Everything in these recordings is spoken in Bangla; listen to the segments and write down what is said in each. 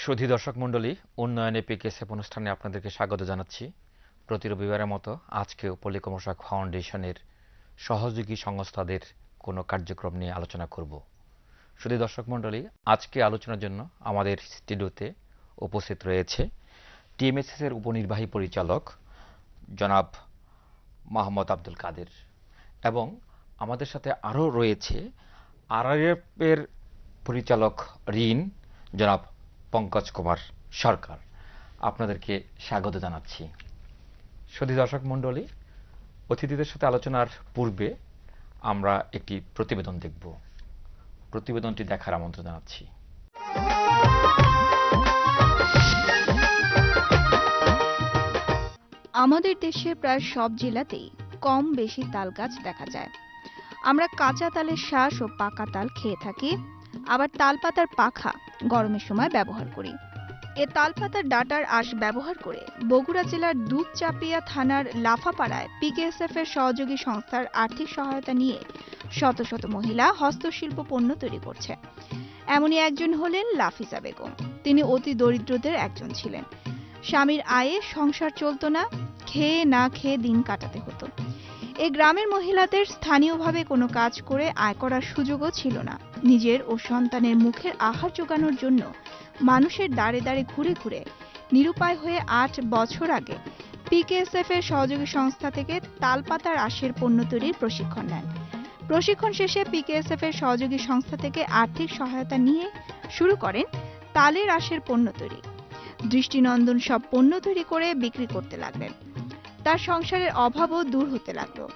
সুধী দর্শক মণ্ডলী, উন্নয়নে পিকেএসএফ অনুষ্ঠানে আপনাদেরকে স্বাগত জানাচ্ছি। প্রতি রবিবারের মতো আজকেও পল্লীকর্মশাক ফাউন্ডেশনের সহযোগী সংস্থাদের কোনো কার্যক্রম নিয়ে আলোচনা করব। সুধী দর্শক মণ্ডলী, আজকে আলোচনার জন্য আমাদের স্টুডিওতে উপস্থিত রয়েছে টিএমএসএস এর উপনির্বাহী পরিচালক জনাব মোহাম্মদ আব্দুল কাদের, এবং আমাদের সাথে আরও রয়েছে আরআরএফ এর পরিচালক ঋণ জনাব পঙ্কজ কুমার সরকার। আপনাদেরকে স্বাগত জানাচ্ছি। সুধী দর্শক মণ্ডলী, অতিথিদের সাথে আলোচনার পূর্বে আমরা একটি প্রতিবেদন দেখব। প্রতিবেদনটি দেখার আমন্ত্রণ জানাচ্ছি। আমাদের দেশে প্রায় সব জেলাতেই কম বেশি তাল গাছ দেখা যায়। আমরা কাঁচা তালের শাঁস ও পাকা তাল খেয়ে থাকি, আবার তালপাতার পাখা গরমের সময় ব্যবহার করি। এ তালপাতার ডাঁটার আঁশ ব্যবহার করে বগুড়া জেলার দুপচাঁপিয়া থানার লাফাপাড়ায় পিকেএসএফ এর সহযোগী সংস্থার আর্থিক সহায়তা নিয়ে শত শত মহিলা হস্তশিল্প পণ্য তৈরি করছে। এমনই একজন হলেন লাফিজা বেগম। তিনি অতি দরিদ্রদের একজন ছিলেন। স্বামীর আয়ে সংসার চলত না, খেয়ে না খেয়ে দিন কাটাতে হতো। এই গ্রামের মহিলাদের স্থানীয়ভাবে কোনো কাজ করে আয় করার সুযোগও ছিল না। নিজের ও সন্তানের মুখের আহার জোগানোর জন্য মানুষের দাঁড়ে দাঁড়ে ঘুরে ঘুরে নিরুপায় হয়ে ৮ বছর আগে পিকেএসএফ এর সহযোগী সংস্থা থেকে তালপাতার আঁশের পণ্য তৈরির প্রশিক্ষণ নেন। প্রশিক্ষণ শেষে পিকেএসএফ এর সহযোগী সংস্থা থেকে আর্থিক সহায়তা নিয়ে শুরু করেন তালের আঁশের পণ্য তৈরি। দৃষ্টিনন্দন সব পণ্য তৈরি করে বিক্রি করতে লাগলেন। তার সংসারের অভাবও দূর হতে লাগলো।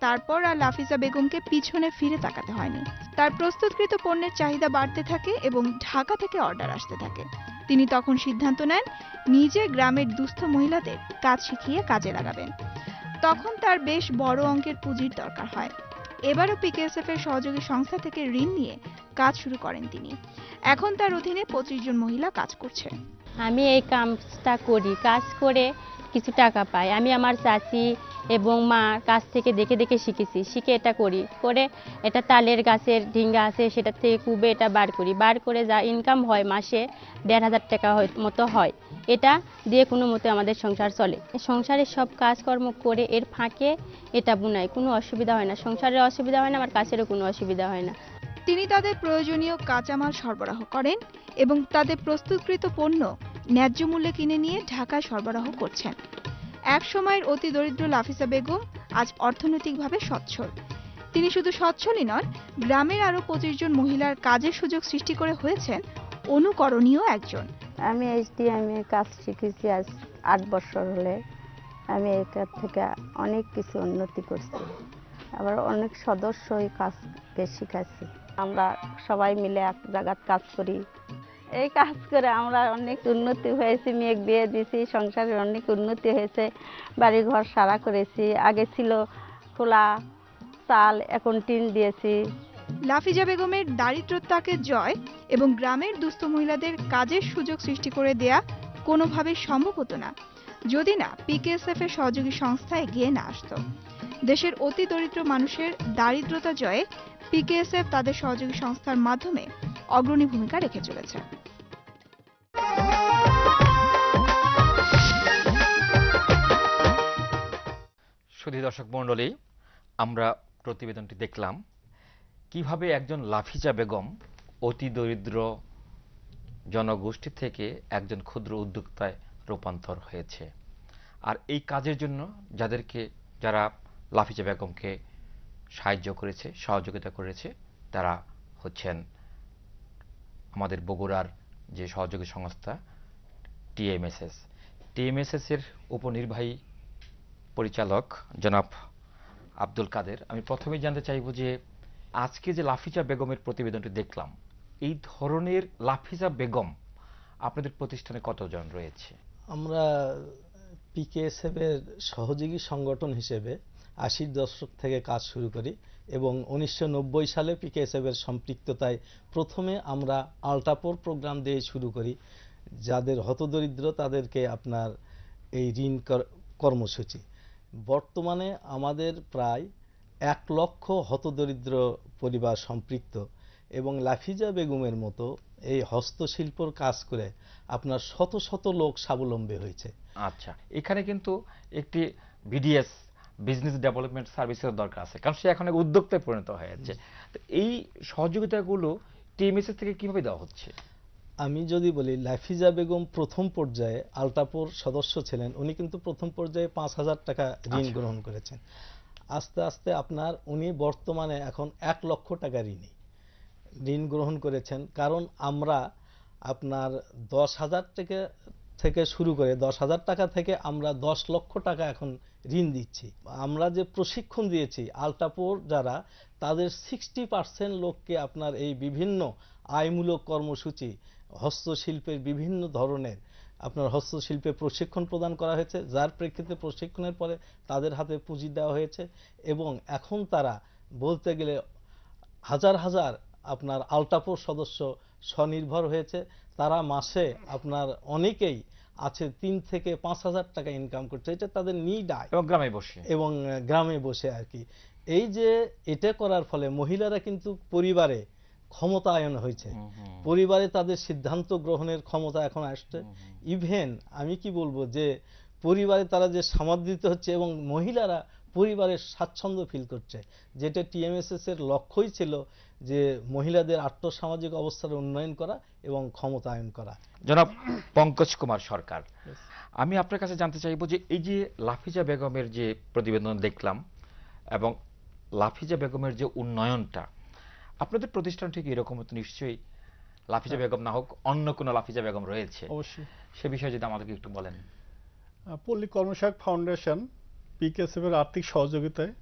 তারপর আর লাফিজা বেগমকে পিছনে ফিরে তাকাতে হয়নি। তার প্রস্তুতকৃত পণ্যের চাহিদা বাড়তে থাকে এবং ঢাকা থেকে অর্ডার আসতে থাকে। তিনি তখন সিদ্ধান্ত নেন নিজে গ্রামের দুস্থ মহিলাদের কাজ শিখিয়ে কাজে লাগাবেন। তখন তার বেশ বড় অঙ্কের পুঁজির দরকার হয়। এবারও পিকেএসএফ এর সহযোগী সংস্থা থেকে ঋণ নিয়ে কাজ শুরু করেন তিনি। এখন তার অধীনে 25 জন মহিলা কাজ করছে। আমি এই কাজটা করি, কাজ করে কিছু টাকা পাই। আমি আমার চাচি এবং মার কাছ থেকে দেখে দেখে শিখেছি, শিখে এটা করি। করে এটা তালের গাছের ঢিঙ্গা আছে, সেটা থেকে কুবে এটা বার করে যা ইনকাম হয় মাসে ১,৫০০ টাকা মতো হয়। এটা দিয়ে কোনো মতে আমাদের সংসার চলে। সংসারের সব কাজকর্ম করে এর ফাঁকে এটা বুনাই, কোনো অসুবিধা হয় না। সংসারের অসুবিধা হয় না, আমার কাছেরও কোনো অসুবিধা হয় না। তিনি তাদের প্রয়োজনীয় কাঁচামাল সরবরাহ করেন এবং তাদের প্রস্তুতকৃত পণ্য ন্যায্য মূল্যে কিনে নিয়ে ঢাকায় সরবরাহ করছেন। এক সময়ের অতি দরিদ্র লাফিজা বেগম আজ অর্থনৈতিকভাবে সচ্ছল। তিনি শুধু সচ্ছলই নন, গ্রামের আরো 25 জন মহিলার কাজের সুযোগ সৃষ্টি করে হয়েছেন অনুকরণীয় একজন। আমি এইচডিএমে কাজ শিখেছি আজ ৮ বছর হলে। আমি এখান থেকে অনেক কিছু উন্নতি করছি, আবার অনেক সদস্য এই কাজকে শিখাচ্ছি। আমরা সবাই মিলে এক জায়গায় কাজ করি। এই কাজ করে আমরা অনেক উন্নতি হয়েছি, মেয়ে বিয়ে দিয়েছি, সংসারের অনেক উন্নতি হয়েছে, বাড়িঘর সারা করেছি। আগে ছিল খোলা চাল, এখন টিন দিয়েছি। লাফিজা বেগমের দারিদ্রতাকে জয় এবং গ্রামের দুস্থ মহিলাদের কাজের সুযোগ সৃষ্টি করে দেয়া কোনোভাবেই সম্ভব হতো না যদি না পিকেএসএফ এর সহযোগী সংস্থা এগিয়ে না আসতো। দেশের অতি দরিদ্র মানুষের দারিদ্রতা জয়ে পিকেএসএফ তাদের সহযোগী সংস্থার মাধ্যমে অগ্রণী ভূমিকা রেখে চলেছে। সুধী দর্শক মণ্ডলী, আমরা প্রতিবেদনটি দেখলাম কিভাবে একজন লাফিজা বেগম অতি দরিদ্র জনগোষ্ঠী থেকে একজন ক্ষুদ্র উদ্যোক্তায় রূপান্তর হয়েছে। আর এই কাজের জন্য যারা লাফিজা বেগমকে সাহায্য করেছে, সহযোগিতা করেছে, তারা হচ্ছেন আমাদের বগুড়ার যে সহযোগী সংস্থা টিএমএসএস এর উপনির্বাহী পরিচালক জনাব আব্দুল কাদের। আমি প্রথমেই জানতে চাইব যে আজকে যে লাফিজা বেগমের প্রতিবেদনটি দেখলাম, এই ধরনের লাফিজা বেগম আপনাদের প্রতিষ্ঠানে কতজন রয়েছে? আমরা পিকেএসএফ এর সহযোগী সংগঠন হিসেবে ৮০ দশক থেকে কাজ শুরু করি এবং ১৯৯০ সালে পিকেএসএফ এর সম্পৃক্ততায় প্রথমে আমরা আলটাপোর প্রোগ্রাম দিয়ে শুরু করি, যাদের হতদরিদ্র তাদেরকে আপনার এই ঋণ কর্মসূচি। বর্তমানে আমাদের প্রায় ১ লক্ষ হতদরিদ্র পরিবার সম্পৃক্ত এবং লাফিজা বেগমের মতো এই হস্তশিল্পর কাজ করে আপনার শত শত লোক স্বাবলম্বী হয়েছে। আচ্ছা, এখানে কিন্তু একটি বিডিএস, বিজনেস ডেভেলপমেন্ট সার্ভিসের দরকার আছে, কারণ সে এখন এক উদ্যোক্তায় পরিণত হয়েছে। তো এই সহযোগিতাগুলো টিএমএসএস থেকে কিভাবে দেওয়া হচ্ছে? আমি যদি বলি, লাফিজা বেগম প্রথম পর্যায়ে আলতাপুর সদস্য ছিলেন, উনি কিন্তু প্রথম পর্যায়ে 5,000 টাকা ঋণ গ্রহণ করেছেন। আস্তে আস্তে আপনার উনি বর্তমানে এখন 1 লক্ষ টাকা ঋণ গ্রহণ করেছেন। কারণ আমরা আপনার 10,000 থেকে শুরু করে 10,000 টাকা থেকে আমরা 10 লক্ষ টাকা এখন ঋণ দিচ্ছি। আমরা যে প্রশিক্ষণ দিয়েছি আলতাপুর যারা, তাদের 60% লোককে আপনার এই বিভিন্ন আয়মূলক কর্মসূচি, হস্তশিল্পের বিভিন্ন ধরনের আপনার হস্তশিল্পে প্রশিক্ষণ প্রদান করা হয়েছে, যার প্রেক্ষিতে প্রশিক্ষণের পরে তাদের হাতে পুঁজি দেওয়া হয়েছে এবং এখন তারা বলতে গেলে হাজার হাজার আপনার আলতাপুর সদস্য স্বনির্ভর হয়েছে। তারা মাসে আপনার অনেকেই আছে 3 থেকে 5,000 টাকা ইনকাম করছে, এটা তাদের নিড আয়, এবং গ্রামে বসে আর কি। এই যে এটা করার ফলে মহিলারা কিন্তু পরিবারে ক্ষমতায়ন হয়েছে, পরিবারে তাদের সিদ্ধান্ত গ্রহণের ক্ষমতা এখন আসছে। ইভেন আমি কি বলবো যে পরিবারে তারা যে সমাদৃত হচ্ছে এবং মহিলারা পরিবারের স্বাচ্ছন্দ্য ফিল করছে, যেটা টিএমএসএস এর লক্ষ্যই ছিল যে মহিলাদের আর্থসামাজিক অবস্থার উন্নয়ন করা এবং ক্ষমতায়ন করা। জনাব পঙ্কজ কুমার সরকার, আমি আপনার কাছে জানতে চাইবো যে এই যে লাফিজা বেগমের যে প্রতিবেদন দেখলাম এবং লাফিজা বেগমের যে উন্নয়নটা, আপনাদের প্রতিষ্ঠান ঠিক এরকম তো নিশ্চয়ই লাফিজা বেগম না হোক অন্য কোনো লাফিজা বেগম রয়েছে, অবশ্যই সে বিষয়ে যদি আমাদেরকে একটু বলেন। পল্লী কর্মসহায়ক ফাউন্ডেশন পিকেএসএফ এর আর্থিক সহযোগিতায়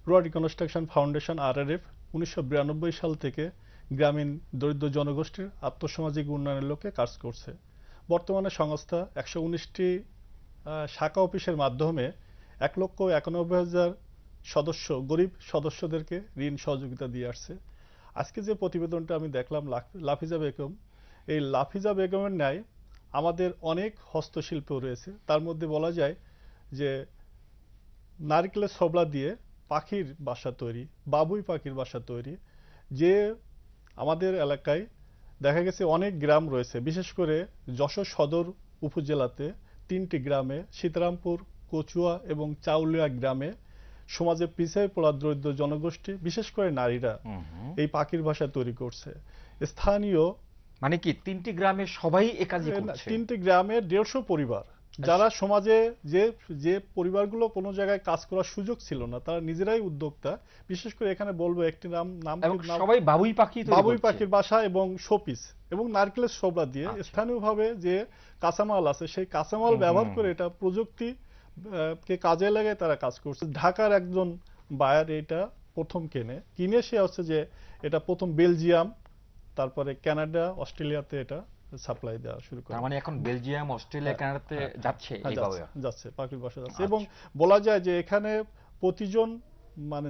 রোয়ারি কনস্ট্রাকশন ফাউন্ডেশন আরআরএফ 1992 সাল থেকে গ্রামীণ দরিদ্র জনগোষ্ঠীর আর্থসামাজিক উন্নয়নের লক্ষ্যে কাজ করছে। বর্তমানে সংস্থা 119টি শাখা অফিসের মাধ্যমে 1,91,000 সদস্য, গরিব সদস্যদেরকে ঋণ সহযোগিতা দিয়ে আসছে। আজকে যে প্রতিবেদনটা আমি দেখলাম লাফিজা বেগম, এই লাফিজা বেগমের ন্যায় আমাদের অনেক হস্তশিল্প রয়েছে। তার মধ্যে বলা যায় যে নারকেলের ছোবলা দিয়ে পাখির বাসা তৈরি, বাবুই পাখির বাসা তৈরি, যে আমাদের এলাকায় দেখা গেছে অনেক গ্রাম রয়েছে, বিশেষ করে যশোর সদর উপজেলাতে 3টি গ্রামে, সীতারামপুর, কচুয়া এবং চাউলিয়া গ্রামে সমাজে পিছিয়ে পড়া দরিদ্র জনগোষ্ঠী, বিশেষ করে নারীরা এই পাখির বাসা তৈরি করছে। স্থানীয় মানে কি 3টি গ্রামের সবাই এই কাজই করছে? 3টি গ্রামের 150 পরিবার, যারা সমাজে যে পরিবারগুলো কোনো জায়গায় কাজ করার সুযোগ ছিল না, তারা নিজেরাই উদ্যোক্তা। বিশেষ করে এখানে বলবো একটি নাম সবাই বাবুই পাখির বাসা এবং শোপিস এবং নারকেলের ছোবলা দিয়ে স্থানীয়ভাবে যে কাঁচামাল আছে সেই কাঁচামাল ব্যবহার করে এটা প্রযুক্তি কে কাজে লাগে তারা কাজ করছে। ঢাকার একজন বায়ার এটা প্রথম কিনে সে হচ্ছে যে এটা প্রথম বেলজিয়াম, তারপরে কানাডা, অস্ট্রেলিয়াতে এটা সাপ্লাই দেওয়া শুরু করে। মানে এখন বেলজিয়াম, অস্ট্রেলিয়া, কানাডাতে যাচ্ছে পাখির বাসা যাচ্ছে। এবং বলা যায় যে এখানে প্রতিজন মানে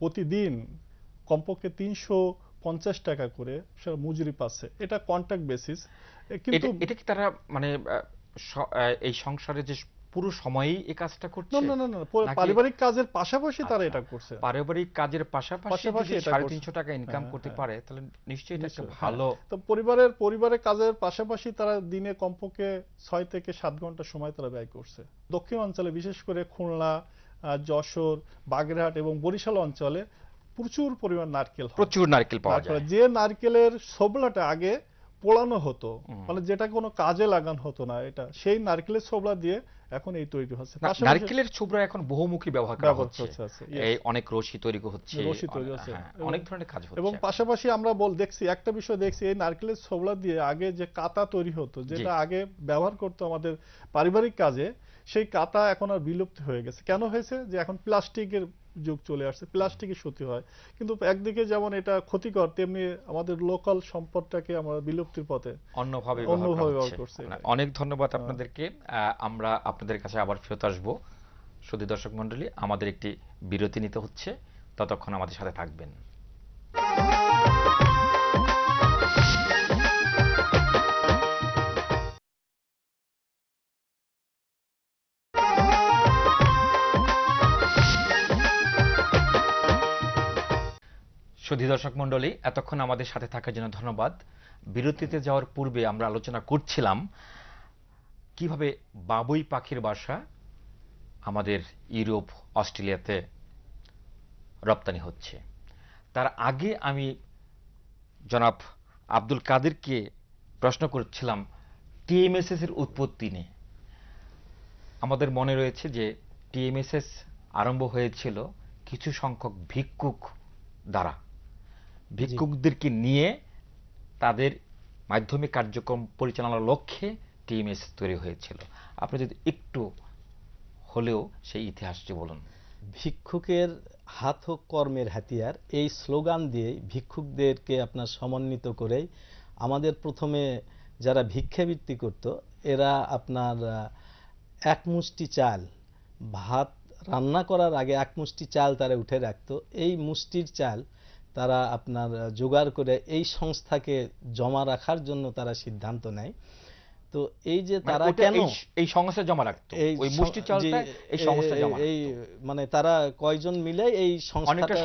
প্রতিদিন কমপক্ষে 350 টাকা করে মজুরি পাচ্ছে। এটা কন্ট্রাক্ট বেসিস। কিন্তু এটা কি তারা মানে এই সংসারে যে পুরো সময়ই এই কাজটা করছে? না, পারিবারিক কাজের পাশাপাশি তারা এটা করছে। পারিবারিক কাজের পাশাপাশি 350 টাকা ইনকাম করতে পারে, তাহলে নিশ্চয়ই এটা একটা ভালো। তো পরিবারের কাজের পাশাপাশি তারা দিনে কমপক্ষে 6 থেকে 7 ঘন্টা সময় তারা ব্যয় করছে। দক্ষিণ অঞ্চলে বিশেষ করে খুলনা, যশোর, বাগেরহাট এবং বরিশাল অঞ্চলে প্রচুর পরিমাণ নারকেল পাওয়া যায়। যে নারকেলের ছোবলাটা আগে পোড়ানো হতো, মানে যেটা কোনো কাজে লাগানো হতো না, এটা সেই নারকেলের ছোবলা দিয়ে এখন এই তৈরি হচ্ছে। নারকেলের ছোবলা এখন বহুমুখী ব্যবহার করা হচ্ছে, এই অনেক রশি তৈরি হচ্ছে, অনেক ধরনের কাজ হচ্ছে। এবং পাশাপাশি আমরা দেখছি একটা বিষয় দেখছি, এই নারকেলের ছোবলা দিয়ে আগে যে কাঁথা তৈরি হতো, যেটা আগে ব্যবহার করতো আমাদের পারিবারিক কাজে, সেই কাঁথা এখন আর বিলুপ্ত হয়ে গেছে। কেন হয়েছে? যে এখন প্লাস্টিকের যুগ চলে আসছে, প্লাস্টিকের ক্ষতি হয়। কিন্তু একদিকে যেমন এটা ক্ষতিকর, তেমনি আমাদের লোকাল সম্পদটাকে আমরা বিলুপ্তির পথে অন্যভাবে ব্যবহার করছে। অনেক ধন্যবাদ আপনাদেরকে। আমরা আপনাদের কাছে আবার ফেরত আসবো। সুধী দর্শক মণ্ডলী, আমাদের একটি বিরতি নিতে হচ্ছে, ততক্ষণ আমাদের সাথে থাকবেন। সুধী দর্শক মণ্ডলী, এতক্ষণ আমাদের সাথে থাকার জন্য ধন্যবাদ। বিরতিতে যাওয়ার পূর্বে আমরা আলোচনা করছিলাম কিভাবে বাবুই পাখির বাসা আমাদের ইউরোপ, অস্ট্রেলিয়াতে রপ্তানি হচ্ছে। তার আগে আমি জনাব আব্দুল কাদেরকে প্রশ্ন করছিলাম টিএমএসএস এর উৎপত্তি নিয়ে। আমাদের মনে রয়েছে যে টিএমএসএস আরম্ভ হয়েছিল কিছু সংখ্যক ভিক্ষুক দ্বারা, ভিক্ষুকদেরকে নিয়ে তাদের মাধ্যমিক কার্যক্রম পরিচালনার লক্ষ্যে টিএমএস তৈরি হয়েছিল। আপনি যদি একটু হলেও সেই ইতিহাসটি বলুন। ভিক্ষুকের হাত হোক কর্মের হাতিয়ার, এই স্লোগান দিয়ে ভিক্ষুকদেরকে আপনার সমন্বিত করেই আমাদের প্রথমে যারা ভিক্ষাবৃত্তি করত এরা আপনার এক মুষ্টি চাল, ভাত রান্না করার আগে এক মুষ্টি চাল তারা উঠে রাখতো। এই মুষ্টির চাল তারা আপনার জোগাড় করে এই সংস্থাকে জমা রাখার জন্য তারা সিদ্ধান্ত নেয়। তো এই যে তারা কেন এই সংস্থা জমা রাখতো, ওই মুষ্টি চালটা এই সংস্থা জমা এই মানে তারা কয়জন মিলে এই সংস্থাটা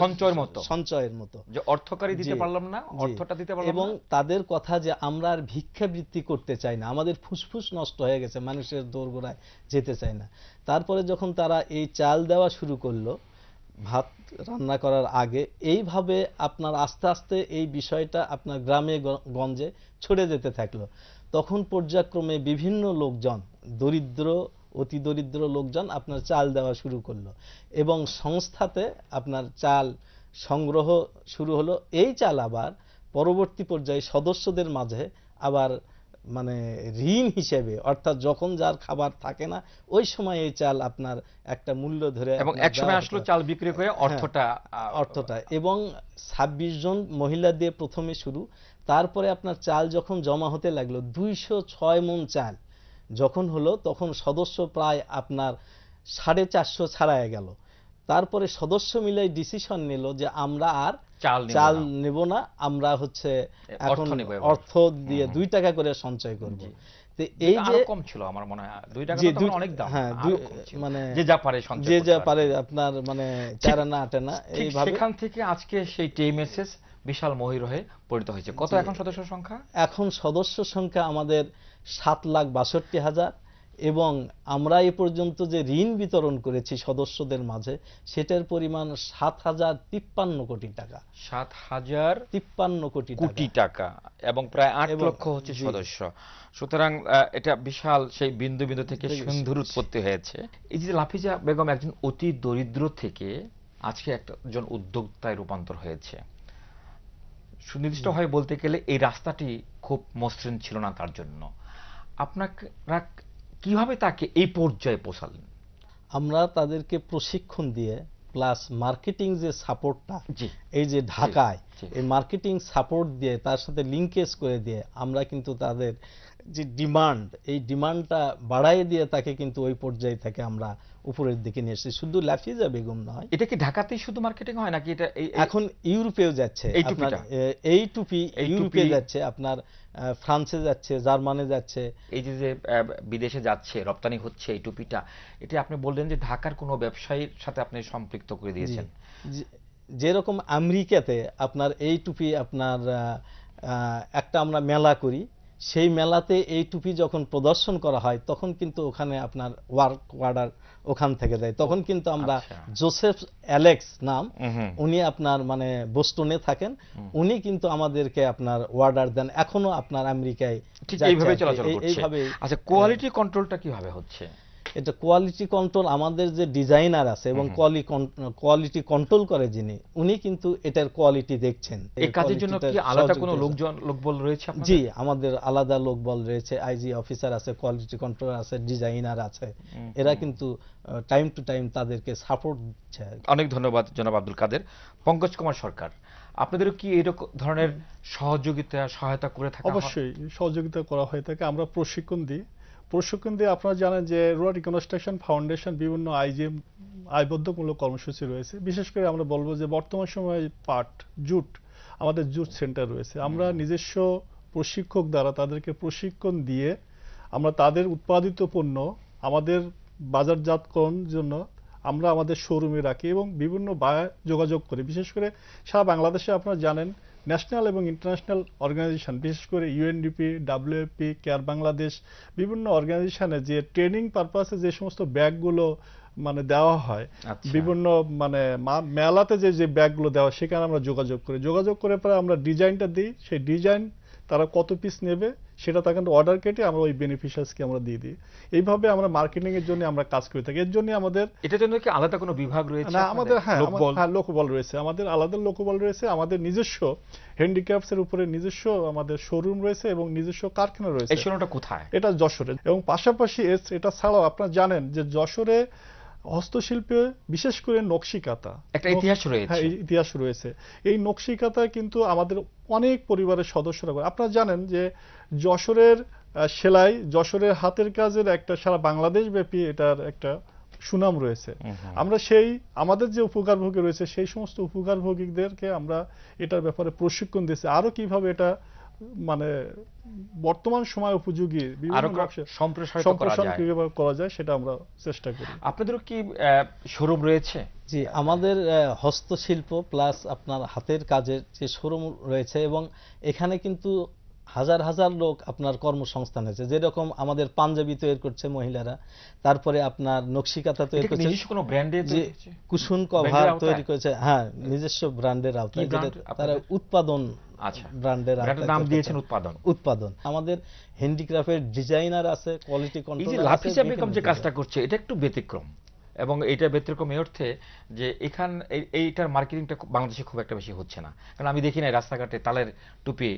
সঞ্চয়ের মতো যে অর্থকারী দিতে পারলাম না, অর্থটা দিতে পারলাম না, এবং তাদের কথা যে আমরা আর ভিক্ষাবৃত্তি করতে চাই না, আমাদের ফুসফুস নষ্ট হয়ে গেছে, মানুষের দোরগোড়ায় যেতে চাই না। তারপরে যখন তারা এই চাল দেওয়া শুরু করলো ভাত রান্না করার আগে, এইভাবে আপনার আস্তে আস্তে এই বিষয়টা আপনার গ্রামে গঞ্জে ছড়ে যেতে থাকলো। তখন পর্যায়ক্রমে বিভিন্ন লোকজন, দরিদ্র অতি দরিদ্র লোকজন আপনার চাল দেওয়া শুরু করলো এবং সংস্থাতে আপনার চাল সংগ্রহ শুরু হলো। এই চাল আবার পরবর্তী পর্যায়ে সদস্যদের মাঝে আবার মানে ঋণ হিসেবে, অর্থাৎ যখন যার খাবার থাকে না ওই সময় এই চাল আপনার একটা মূল্য ধরে, এবং এক সময় আসলো চাল বিক্রি করে অর্থটা এবং 26 জন মহিলা দিয়ে প্রথমে শুরু। তারপরে আপনার চাল যখন জমা হতে লাগলো 206 মণ চাল যখন হলো, তখন সদস্য প্রায় আপনার 450 ছাড়ায় গেল। তারপরে সদস্য মিলে ডিসিশন নিল যে আমরা আর চাল নেব না, আমরা হচ্ছে এখন অর্থ দিয়ে 2 টাকা করে সঞ্চয় করব। তো এই যে কম ছিল আমার মনে হয় 2 টাকা তখন অনেক দাম, হ্যাঁ মানে যে যা পারে সঞ্চয়, যে যা পারে আপনার মানে 4 আনা 8 আনা এইভাবে। সেখান থেকে আজকে সেই টিএমএসএস বিশাল মহির হয়ে পরিণত হয়েছে। কত এখন সদস্য সংখ্যা? এখন সদস্য সংখ্যা আমাদের 7,62,000 এবং আমরা এ পর্যন্ত যে ঋণ বিতরণ করেছি সদস্যদের মাঝে সেটার পরিমাণ 7,053 কোটি টাকা। 7,053 কোটি টাকা এবং প্রায় 8 লক্ষ হচ্ছে সদস্য। সুতরাং এটা বিশাল সেই বিন্দু বিন্দু থেকে সিন্ধুর উৎপত্তি হয়েছে। এই যে লাফিজা বেগম একজন অতি দরিদ্র থেকে আজকে একজন উদ্যোক্তায় রূপান্তর হয়েছে। সুনির্দিষ্টভাবে বলতে গেলে এই রাস্তাটি খুব মসৃণ ছিল না তার জন্য। আপনারা কিভাবে তাকে এই পর্যায়ে পৌঁছালেন? আমরা তাদেরকে প্রশিক্ষণ দিয়ে প্লাস মার্কেটিং যে সাপোর্টটা, এই যে ঢাকায় এই মার্কেটিং সাপোর্ট দিয়ে তার সাথে লিঙ্কেজ করে দিয়ে আমরা কিন্তু তাদের যে ডিমান্ড, এই ডিমান্ডটা বাড়াই দিয়ে তাকে কিন্তু ওই পর্যায়ে থেকে আমরা উপরের দিকে নিয়ে এসেছি। শুধু লাফিজা বেগম নয়, এটা কি ঢাকাতেই শুধু মার্কেটিং হয় নাকি এটা এখন ইউরোপেও যাচ্ছে? এই টুপি ইউরোপে যাচ্ছে, আপনার ফ্রান্সে যাচ্ছে, জার্মানে যাচ্ছে। এই যে বিদেশে যাচ্ছে, রপ্তানি হচ্ছে এই টুপিটা, এটা আপনি বললেন যে ঢাকার কোনো ব্যবসায়ীর সাথে আপনি সম্পৃক্ত করে দিয়েছেন। যেরকম আমেরিকাতে আপনার এই টুপি আপনার একটা আমরা মেলা করি, সেই মেলাতে এই টুপি যখন প্রদর্শন করা হয় তখন কিন্তু ওখানে আপনার ওয়ার্ক অর্ডার ওখান থেকে দেয়। তখন কিন্তু আমরা জোসেফ অ্যালেক্স নাম, উনি আপনার মানে বোস্টনে থাকেন, উনি কিন্তু আমাদেরকে আপনার অর্ডার দেন। এখনো আপনার আমেরিকায় এইভাবে চলাচল করছে। আচ্ছা, কোয়ালিটি কন্ট্রোলটা কিভাবে হচ্ছে? এটা কোয়ালিটি কন্ট্রোল, আমাদের যে ডিজাইনার আছে এবং কোয়ালিটি কন্ট্রোল করে যিনি, উনি কিন্তু এটার কোয়ালিটি দেখছেন। এই কাজের জন্য কি আলাদা কোনো লোকবল রয়েছে আপনাদের? জি, আমাদের আলাদা লোকবল রয়েছে, আইজি অফিসার আছে, কোয়ালিটি কন্ট্রোল আছে, ডিজাইনার আছে। এরা কিন্তু টাইম টু টাইম তাদেরকে সাপোর্ট দিচ্ছে। অনেক ধন্যবাদ জনাব আব্দুল কাদের। পঙ্কজ কুমার সরকার, আপনাদেরও কি এরকম ধরনের সহায়তা করে থাকে? অবশ্যই সহযোগিতা করা হয়ে থাকে। আমরা প্রশিক্ষণ দিই। আপনারা জানেন যে রুরাল রিকনস্ট্রাকশন ফাউন্ডেশন বিভিন্ন আয়বদ্ধমূলক কর্মসূচি রয়েছে। বিশেষ করে আমরা বলবো যে বর্তমান সময়ে জুট, আমাদের জুট সেন্টার রয়েছে। আমরা নিজস্ব প্রশিক্ষক দ্বারা তাদেরকে প্রশিক্ষণ দিয়ে আমরা তাদের উৎপাদিত পণ্য আমাদের বাজারজাতকরণের জন্য আমরা আমাদের শোরুমে রাখি এবং বিভিন্ন বায়ার যোগাযোগ করি। বিশেষ করে সারা বাংলাদেশে আপনারা জানেন ন্যাশনাল এবং ইন্টারন্যাশনাল অর্গানাইজেশন, বিশেষ করে ইউএনডিপি, ডাব্লিউএফপি, কেয়ার বাংলাদেশ, বিভিন্ন অর্গানাইজেশনে যে ট্রেনিং পারপাসে যে সমস্ত ব্যাগগুলো মানে দেওয়া হয়, বিভিন্ন মানে মেলাতে যে ব্যাগগুলো দেওয়া, সেখানে আমরা যোগাযোগ করে পরে আমরা ডিজাইনটা দিই। সেই ডিজাইন তারা কত পিস নেবে সেটা তাকে অর্ডার কেটে আমরা ওই বেনিফিশিয়ারিকে আমরা দিয়ে দিই। এইভাবে আমরা মার্কেটিং এর জন্য আমরা কাজ করে থাকি। এর জন্য আমাদের এটার জন্য কি আলাদা কোনো বিভাগ রয়েছে? না, আমাদের লোকবল রয়েছে, আমাদের আলাদা লোকবল রয়েছে, আমাদের নিজস্ব হ্যান্ডিক্রাফটস এর উপরে নিজস্ব আমাদের শোরুম রয়েছে এবং নিজস্ব কারখানা রয়েছে। এই শোরুমটা কোথায়? এটা যশোরে। এবং পাশাপাশি এটা ছাড়াও আপনারা জানেন যে যশোরে হস্তশিল্পে বিশেষ করে নকশিকাঁথা একটা ইতিহাস রয়েছে। হ্যাঁ, ইতিহাস রয়েছে। এই নকশিকাঁথা কিন্তু আমাদের অনেক পরিবারের সদস্যরা করে। আপনারা জানেন যে যশোরের সেলাই, যশোরের হাতের কাজের একটা সারা বাংলাদেশ ব্যাপী এটার একটা সুনাম রয়েছে। আমরা সেই আমাদের যে উপকারভোগী রয়েছে সেই সমস্ত উপকারভোগীদেরকে আমরা এটার ব্যাপারে প্রশিক্ষণ দিয়েছি, আরো কিভাবে এটা মানে বর্তমান সময় উপযোগী সম্প্রসারণ কিভাবে করা যায় সেটা আমরা চেষ্টা করি। আপনাদেরও কি শোরুম রয়েছে? জি, আমাদের হস্তশিল্প প্লাস আপনার হাতের কাজের যে শোরুম রয়েছে এবং এখানে কিন্তু হাজার হাজার লোক আপনার কর্মসংস্থান হয়েছে। যেরকম আমাদের পাঞ্জাবি তৈরি করছে মহিলারা, তারপরে আপনার নকশিকাঁথা তৈরি করছে, কুশন কভার তৈরি করেছে, হ্যাঁ নিজস্ব ব্র্যান্ডের আওতায়, তারা উৎপাদন ব্র্যান্ডের নাম দিয়েছেন উৎপাদন। আমাদের হ্যান্ডিক্রাফটের ডিজাইনার আছে, কোয়ালিটি কন্ট্রোল আছে। লাফিজা বেগম যে কাজটা করছে এটা একটু ব্যতিক্রম, এবং এটা ব্যতিক্রম এই অর্থে যে এইটার মার্কেটিংটা বাংলাদেশে খুব একটা বেশি হচ্ছে না। কারণ আমি দেখি না রাস্তাঘাটে তালের টুপি,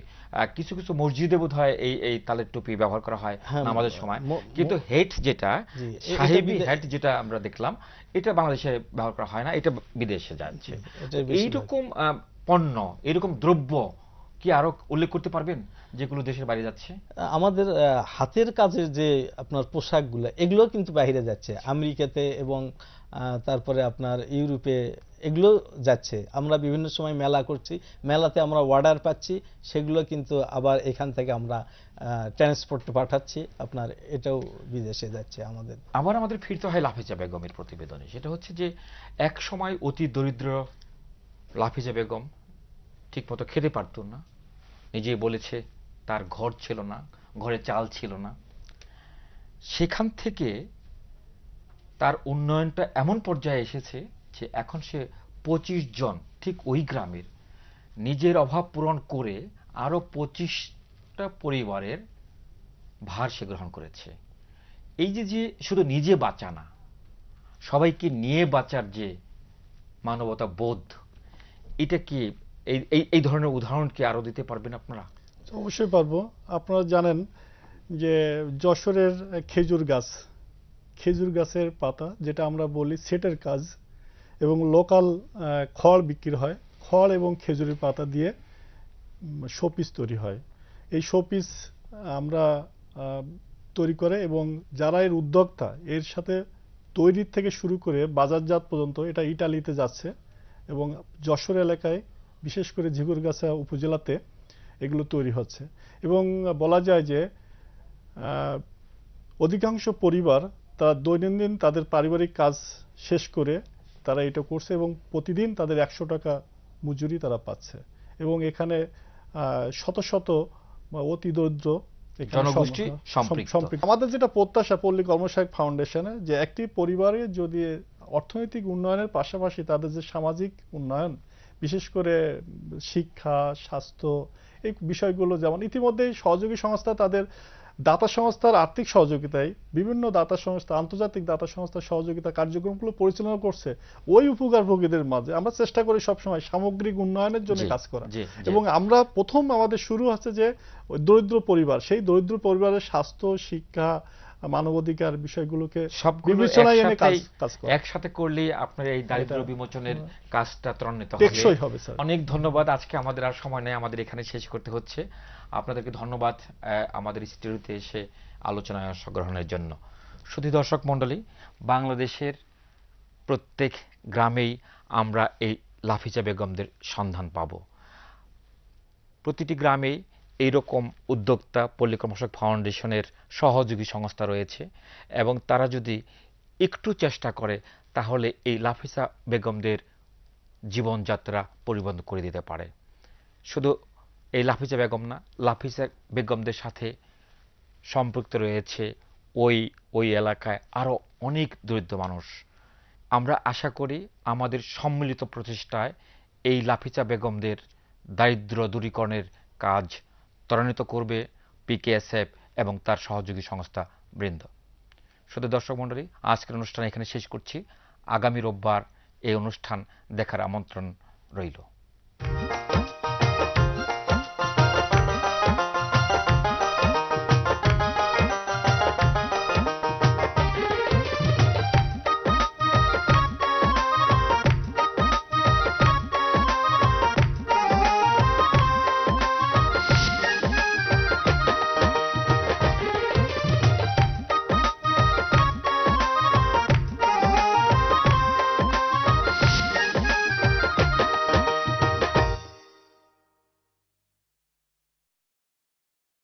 কিছু কিছু মসজিদে বোধ হয় এই তালের টুপি ব্যবহার করা হয় নামাজের সময়, কিন্তু হেড যেটা সাহেবি হেড যেটা আমরা দেখলাম এটা বাংলাদেশে ব্যবহার করা হয় না, এটা বিদেশে যাচ্ছে। এইরকম পণ্য, এরকম দ্রব্য কি আরো উল্লেখ করতে পারবেন যেগুলো দেশের বাইরে যাচ্ছে? আমাদের হাতের কাজের যে আপনার পোশাকগুলো এগুলো কিন্তু বাইরে যাচ্ছে, আমেরিকাতে এবং তারপরে আপনার ইউরোপে এগুলো যাচ্ছে। আমরা বিভিন্ন সময় মেলা করছি, মেলাতে আমরা অর্ডার পাচ্ছি, সেগুলো কিন্তু আবার এখান থেকে আমরা ট্রান্সপোর্ট পাঠাচ্ছি, আপনার এটাও বিদেশে যাচ্ছে আমাদের। আবার আমাদের ফিরতে হয় লাফিজা বেগমের প্রতিবেদনে। সেটা হচ্ছে যে এক সময় অতি দরিদ্র লাফিজা বেগম ঠিকমতো খেতে পারত না, নিজেই বলেছে তার ঘর ছিল না, ঘরে চাল ছিল না। সেখান থেকে তার উন্নয়নটা এমন পর্যায়ে এসেছে যে এখন সে 25 জন ঠিক ওই গ্রামের নিজের অভাব পূরণ করে আরো 25টা পরিবারের ভার সে গ্রহণ করেছে। এই যে শুধু নিজে বাঁচা না, সবাইকে নিয়ে বাঁচার যে মানবতা বোধ, এটা কি এই ধরনের উদাহরণ কি আরো দিতে পারবেন আপনারা? অবশ্যই পারবো। আপনারা জানেন যে যশোরের খেজুর গাছের পাতা, যেটা আমরা বলি সেটের কাজ, এবং লোকাল খড় বিক্রি হয়, খড় এবং খেজুরের পাতা দিয়ে শোপিস তৈরি হয়। এই শোপিস আমরা তৈরি করে এবং যারা এর উদ্যোক্তা, এর সাথে তৈরির থেকে শুরু করে বাজারজাত পর্যন্ত এটা ইটালিতে যাচ্ছে এবং যশোর এলাকায় বিশেষ করে ঝিগুরগাছা উপজেলাতে এগুলো তৈরি হচ্ছে। এবং বলা যায় যে অধিকাংশ পরিবার তারা দৈনন্দিন তাদের পারিবারিক কাজ শেষ করে তারা এটা করছে এবং প্রতিদিন তাদের 100 টাকা মজুরি তারা পাচ্ছে। এবং এখানে শত শত অতি দরিদ্র জনগোষ্ঠী সম্পৃক্ত। আমাদের যেটা প্রত্যাশা পল্লী কর্মসহায়ক ফাউন্ডেশনে, যে একটি পরিবারে যদি অর্থনৈতিক উন্নয়নের পাশাপাশি তাদের যে সামাজিক উন্নয়ন, বিশেষ করে শিক্ষা, স্বাস্থ্য, এই বিষয়গুলো, যেমন ইতিমধ্যেই সহযোগী সংস্থা তাদের দাতা সংস্থার আর্থিক সহযোগিতায় বিভিন্ন দাতা সংস্থা, আন্তর্জাতিক দাতা সংস্থার সহযোগিতা কার্যক্রমগুলো পরিচালনা করছে, ওই উপকারভোগীদের মাঝে আমরা চেষ্টা করি সবসময় সামগ্রিক উন্নয়নের জন্য কাজ করা। এবং আমরা প্রথম আমাদের শুরু হচ্ছে যে দরিদ্র পরিবার, সেই দরিদ্র পরিবারের স্বাস্থ্য, শিক্ষা, মানবাধিকার বিষয়গুলোকে বিবেচনায় এনে কাজ করা। একসাথে করলে আপনার এই দারিদ্র্য বিমোচনের কাজটা ত্বরান্বিত হবে। অনেক ধন্যবাদ। আজকে আমাদের আর সময় নেই, আমাদের এখানে শেষ করতে হচ্ছে। আপনাদেরকে ধন্যবাদ আমাদের স্টুডিওতে এসে আলোচনায় অংশগ্রহণের জন্য। শুধু দর্শক মণ্ডলী, বাংলাদেশের প্রত্যেক গ্রামেই আমরা এই লাফিজা বেগমদের সন্ধান পাব। প্রতিটি গ্রামেই এইরকম উদ্যোক্তা পল্লী কর্মসহায়ক ফাউন্ডেশনের সহযোগী সংস্থা রয়েছে এবং তারা যদি একটু চেষ্টা করে তাহলে এই লাফিসা বেগমদের জীবনযাত্রা পরিবর্তন করে দিতে পারে। শুধু এই লাফিসা বেগম না, লাফিসা বেগমদের সাথে সম্পৃক্ত রয়েছে ওই এলাকায় আরো অনেক দরিদ্র মানুষ। আমরা আশা করি আমাদের সম্মিলিত প্রচেষ্টায় এই লাফিসা বেগমদের দারিদ্র দূরীকরণের কাজ ত্বরান্বিত করবে পিকেএসএফ এবং তার সহযোগী সংস্থা বৃন্দ। শুধু দর্শক মণ্ডলী, আজকের অনুষ্ঠান এখানে শেষ করছি। আগামী রোববার এই অনুষ্ঠান দেখার আমন্ত্রণ রইল।